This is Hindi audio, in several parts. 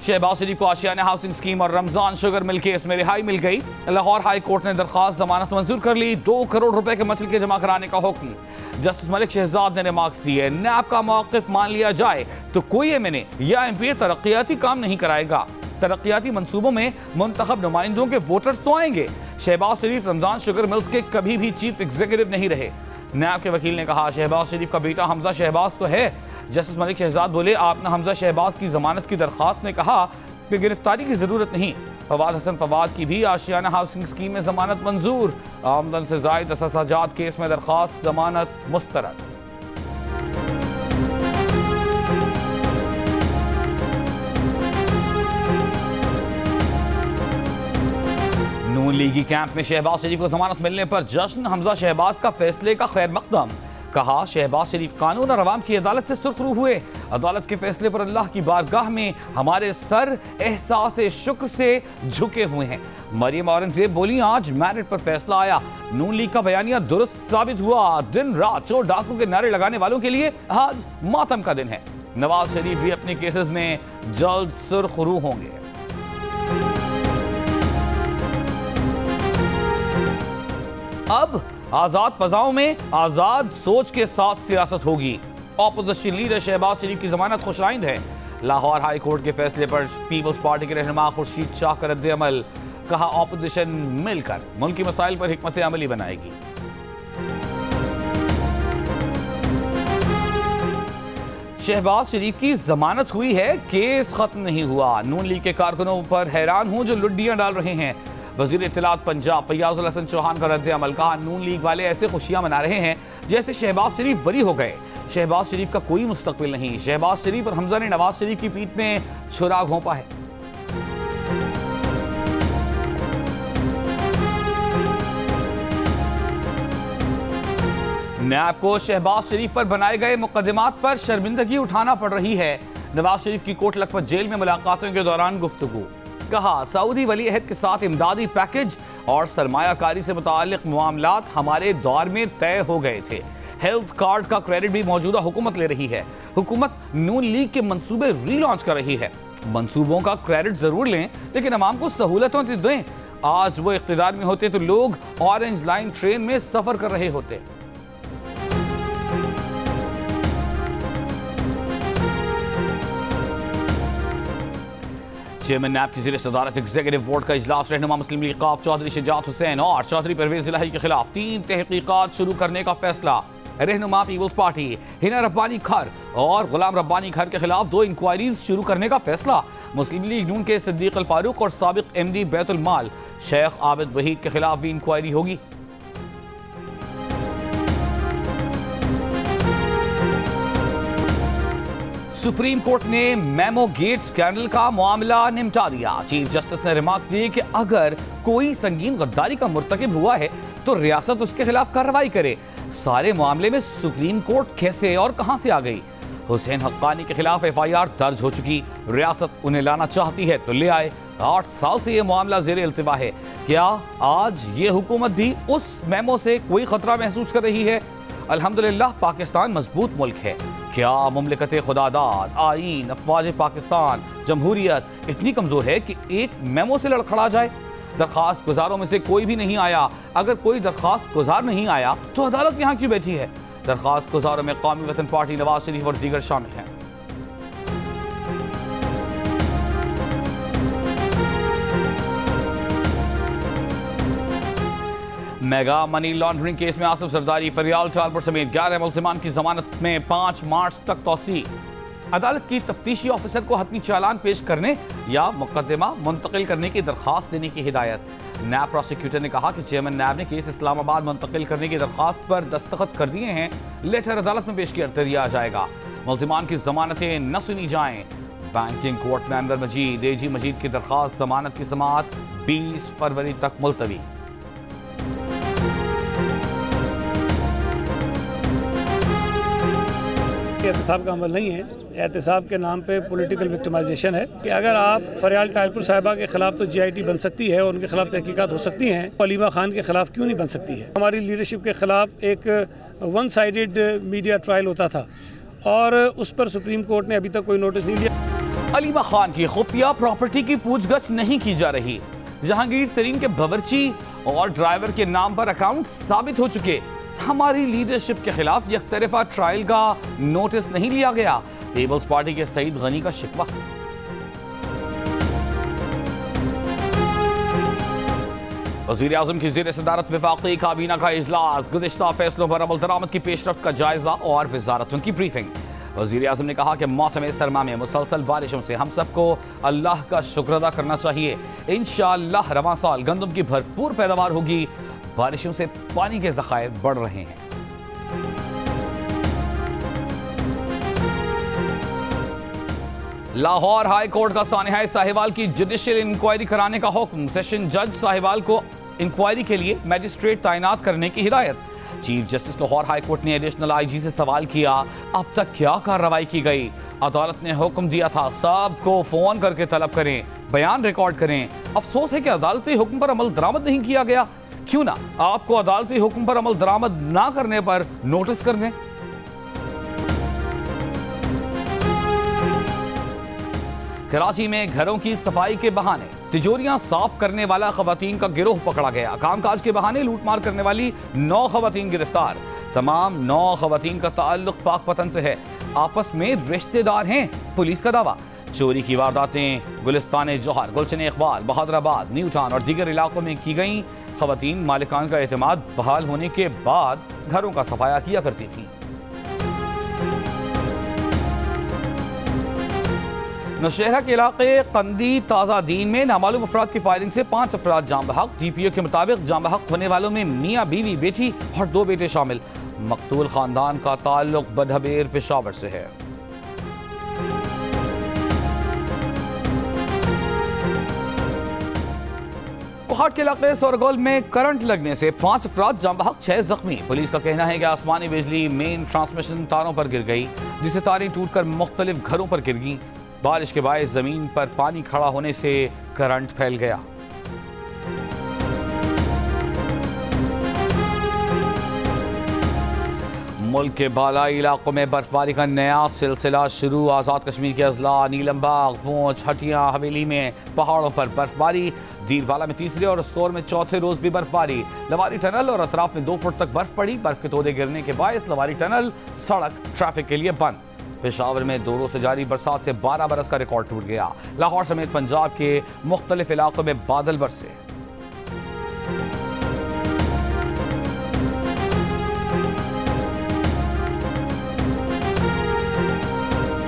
शहबाज शरीफ को आशियाना हाउसिंग स्कीम और रमजान शुगर मिल केस में रिहाई मिल गई। लाहौर हाई कोर्ट ने दरखास्त जमानत मंजूर कर ली। 2 करोड़ रुपए के मसले जमा कराने का हुक्म। जस्टिस मलिक शहजाद ने रिमार्क्स दिए, नैब का मौक़िफ़ मान लिया जाए तो कोई एमएनए या एमपीए तरक्याती काम नहीं कराएगा। तरक्याती मंसूबों में मुंतखब नुमाइंदों के वोटर्स तो आएंगे। शहबाज शरीफ रमजान शुगर मिल्स के कभी भी चीफ एग्जीक्यूटिव नहीं रहे। नैब के वकील ने कहा, शहबाज शरीफ का बेटा हमजा शहबाज तो है। जस्टिस मलिक शहजाद बोले, आपने हमजा शहबाज की जमानत की दरखास्त में कहा कि गिरफ्तारी की जरूरत नहीं। फवाद हसन फवाद की भी आशियाना हाउसिंग स्कीम में जमानत मंजूर। आमदन से जायद असाजात केस में दरखास्त जमानत मुस्तरद। नून लीगी कैंप में शहबाज शरीफ को जमानत मिलने पर जश्न। हमजा शहबाज का फैसले का खैर मकदम। कहा, शहबाज शरीफ कानून और अवाम की अदालत से सुरखरू हुए। अदालत के फैसले पर अल्लाह की बारगाह में हमारे सर एहसास शुक्र से झुके हुए हैं। मरियम औरंगजेब बोली, आज मैरिट पर फैसला आया। नून लीग का बयानिया दुरुस्त साबित हुआ। दिन रात चोर डाकू के नारे लगाने वालों के लिए आज मातम का दिन है। नवाज शरीफ भी अपने केसेस में जल्द सुरखरू होंगे। अब आजाद फजाओं में आजाद सोच के साथ सियासत होगी। ऑपोजिशन लीडर शहबाज शरीफ की जमानत खुशराइंद है। लाहौर हाई कोर्ट के फैसले पर पीपल्स पार्टी के रहनुमा खुर्शीद शाह का रद्द अमल। कहा, ऑपोजिशन मिलकर मुल्क की मसाइल पर हिकमत अमली बनाएगी। शहबाज शरीफ की जमानत हुई है, केस खत्म नहीं हुआ। नून लीग के कारकुनों पर हैरान हूं जो लुड्डियां डाल रहे हैं। वजीर इत्तलात पंजाब फैयाजुल हसन चौहान का रद्द अमल। कहा, नून लीग वाले ऐसे खुशियां मना रहे हैं जैसे शहबाज शरीफ बरी हो गए। शहबाज शरीफ का कोई मुस्तकबिल नहीं। शहबाज शरीफ और हमजा ने नवाज शरीफ की पीठ में छुरा घोंपा है। नैब को शहबाज शरीफ पर बनाए गए मुकदमात पर शर्मिंदगी उठाना पड़ रही है। नवाज शरीफ की कोट लखपत जेल में मुलाकातों के दौरान गुफ्तगू। कहा, सऊदी वली अहद के साथ इमदादी पैकेज और सरमायाकारी से मुताल्लिक मामलात हमारे दौर में तय हो गए थे। हेल्थ कार्ड का क्रेडिट भी मौजूदा हुकूमत ले रही है। हुकूमत नून लीग के मंसूबे रीलॉन्च कर रही है। मंसूबों का क्रेडिट जरूर लें, लेकिन अवाम को सहूलतों से दें। आज वो इख्तिदार में होते तो लोग ऑरेंज लाइन ट्रेन में सफर कर रहे होते। चेयरमैन नैब की ज़ेर सदारत एग्जीक्यूटिव बोर्ड का इजलास। रहनुमा मुस्लिम लीग क़ाफ चौधरी शजात हुसैन और चौधरी परवेज इलाही के खिलाफ 3 तहकीकात शुरू करने का फैसला। रहनुमा पीपल्स पार्टी हिना रब्बानी खर और गुलाम रब्बानी खर के खिलाफ 2 इंक्वायरीज शुरू करने का फैसला। मुस्लिम लीग नून के सिद्दीक अल फारूक और साबिक एमडी बैतुल माल शेख आबिद वहीद के खिलाफ भी इंक्वायरी होगी। सुप्रीम कोर्ट ने मेमो गेट स्कैंडल का मामला निपटा दिया। चीफ जस्टिस ने रिमार्क्स दिए कि अगर कोई संगीन गद्दारी का मुर्तकिब हुआ है तो रियासत उसके खिलाफ कार्रवाई करे। सारे मामले में सुप्रीम कोर्ट कैसे और कहां से आ गई? हुसैन हक्कानी के खिलाफ एफआईआर दर्ज हो चुकी। रियासत उन्हें लाना चाहती है तो ले आए। 8 साल से यह मामला जेर इल्तिवा है। क्या आज ये हुकूमत भी उस मेमो से कोई खतरा महसूस कर रही है? अल्हम्दुलिल्लाह पाकिस्तान मजबूत मुल्क है। क्या मुमलिकत खुदादाद, आईन, अफवाज पाकिस्तान, जमहूरियत इतनी कमजोर है कि एक मेमो से लड़खड़ा जाए? दरखास्त गुजारों में से कोई भी नहीं आया। अगर कोई दरखास्त गुजार नहीं आया तो अदालत यहाँ क्यों बैठी है? दरखास्त गुजारों में कौमी वतन पार्टी, नवाज शरीफ और दीगर शामिल हैं। मेगा मनी लॉन्ड्रिंग केस में आसिफ जरदारी, फरियाल टालपुर समेत 11 मुल्जिमान की जमानत में 5 मार्च तक तौसी। अदालत की तफ्तीशी ऑफिसर को हतमी चालान पेश करने या मुकदमा मुंतकिल करने की दरखास्त देने की हिदायत। नैब प्रोसिक्यूटर ने कहा कि चेयरमैन नैब ने केस इस्लामाबाद मुंतकिल करने की दरखास्त पर दस्तखत कर दिए हैं। लेटर अदालत में पेश कर दिया जाएगा। मुल्जिमान की जमानतें न सुनी जाएं। बैंकिंग कोर्ट में अनवर मजीद, एजी मजीद की दरखास्त जमानत की समाअत 20 फरवरी तक मुलतवी। एहतसाब का अमल नहीं है। एहतसाब के नाम पे पॉलिटिकल विक्टिमाइजेशन है कि अगर आप फरियाल टालपुर साहिबा के खिलाफ तो GIT बन सकती है और उनके खिलाफ तहकीकात हो सकती हैं, अलीमा खान के खिलाफ क्यों नहीं बन सकती है? हमारी लीडरशिप के खिलाफ एक 1 साइडेड मीडिया ट्रायल होता था और उस पर सुप्रीम कोर्ट ने अभी तक कोई नोटिस नहीं लिया। अलीमा खान की खुफिया प्रॉपर्टी की पूछगछ नहीं की जा रही। जहांगीर तरीन के बावर्ची और ड्राइवर के नाम पर अकाउंट साबित हो चुके। हमारी लीडरशिप के खिलाफ यकतरफा ट्रायल का नोटिस नहीं लिया गया। पीपल्स पार्टी के सईद गनी का शिकवा। वज़ीर आज़म की ज़ेर सदारत वफ़ाक़ी काबीना का इजलास, गुज़िश्ता फैसलों पर अमल दरामद की पेशरफ्त का जायजा और वज़ारतों की ब्रीफिंग। वज़ीर आज़म ने कहा कि मौसम सरमा में मुसलसल बारिशों से हम सबको अल्लाह का शुक्र अदा करना चाहिए। इंशाअल्लाह रवां साल गंदम की भरपूर पैदावार होगी। बारिशों से पानी के ज़खायर बढ़ रहे हैं। लाहौर हाई कोर्ट का सानिया साहिवाल की जुडिशियल इंक्वायरी कराने का हुक्म। सेशन जज साहिवाल को इंक्वायरी के लिए मैजिस्ट्रेट तैनात करने की हिदायत। Chief justice Lahore high court ने एडिशनल आईजी से सवाल किया, अब तक क्या कार्रवाई की गई? अदालत ने हुक्म दिया था सबको फोन करके तलब करें, बयान रिकॉर्ड करें। अफसोस है कि अदालती हुक्म पर अमल दरामद नहीं किया गया। क्यों ना आपको अदालती हुक्म पर अमल दरामद ना करने पर नोटिस कर दें। कराची में घरों की सफाई के बहाने तिजोरियां साफ करने वाला खवातीन का गिरोह पकड़ा गया। कामकाज के बहाने लूटमार करने वाली 9 खवातीन गिरफ्तार। तमाम 9 खवातीन का ताल्लुक पाकपतन से है, आपस में रिश्तेदार हैं, पुलिस का दावा। चोरी की वारदातें गुलिस्तान जौहर, गुलशन इकबाल, बहादुराबाद, न्यू टाउन और दीगर इलाकों में की गई। खवातीन मालिकान का एतमाद बहाल होने के बाद घरों का सफाया किया करती थी। नौशहरा के इलाके कंदी ताज़ा दीन में नामालूम अफराद की फायरिंग से 5 अफराद जाम बहक। DPO के मुताबिक जाम बहक होने वालों में मियाँ बीवी, बेटी और 2 बेटे शामिल। मकतूल खानदान का ताल्लुक बडहबेर पेशावर से है। कोहाट के इलाके सोरगोल में करंट लगने से 5 अफराद जाम बहक, 6 जख्मी। पुलिस का कहना है कि आसमानी बिजली मेन ट्रांसमिशन तारों पर गिर गई, जिससे तारें टूटकर मुख्तलिफ घरों पर गिर गईं। बारिश के बायस जमीन पर पानी खड़ा होने से करंट फैल गया। मुल्क के बालाई इलाकों में बर्फबारी का नया सिलसिला शुरू। आज़ाद कश्मीर के अजला, नीलमबाग, पूंछ, हटिया हवेली में पहाड़ों पर बर्फबारी। दीरबाला में तीसरे और स्तौर में चौथे रोज भी बर्फबारी। लवारी टनल और अतराफ में 2 फुट तक बर्फ पड़ी। बर्फ के तोदे गिरने के बायस लवारी टनल सड़क ट्रैफिक के लिए बंद। पेशावर में 2 रोज से जारी बरसात से 12 बरस का रिकॉर्ड टूट गया। लाहौर समेत पंजाब के मुख्तलिफ इलाकों में बादल बरसे।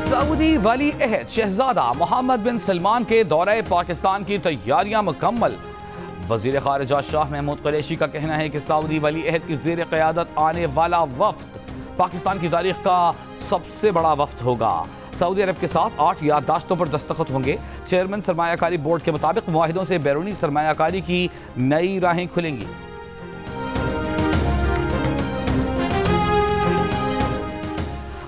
सऊदी वली अहद शहजादा मोहम्मद बिन सलमान के दौरे पाकिस्तान की तैयारियां मुकम्मल। वजीर खारिजा शाह महमूद कुरैशी का कहना है कि सऊदी वली अहद की ज़ेर क़यादत आने वाला वफ्द पाकिस्तान की तारीख का सबसे बड़ा वफ्द होगा। सऊदी अरब के साथ 8 याददाश्तों पर दस्तखत होंगे। चेयरमैन सरमायाकारी बोर्ड के मुताबिक मुआहिदों से बैरूनी सरमायाकारी की नई राहें खुलेंगी।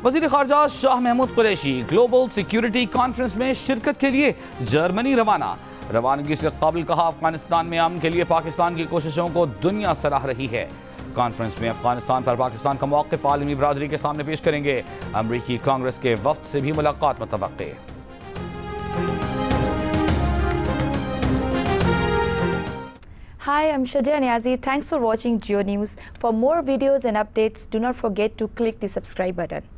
वज़ीर ख़ारिजा Shah Mahmood Qureshi global security conference में शिरकत के लिए जर्मनी रवाना। रवानगी से कबल कहा, अफगानिस्तान में अमन के लिए पाकिस्तान की कोशिशों को दुनिया सराह रही है। कॉन्फ्रेंस में अफगानिस्तान पर पाकिस्तान का मौक़िफ़ आलमी बरादरी के सामने पेश करेंगे। अमरीकी कांग्रेस के वफ्द से भी मुलाकात मुतवक्के। Hi, I'm Shadia Niazi. Thanks for watching Geo News. For more videos and updates, do not forget to click the subscribe button.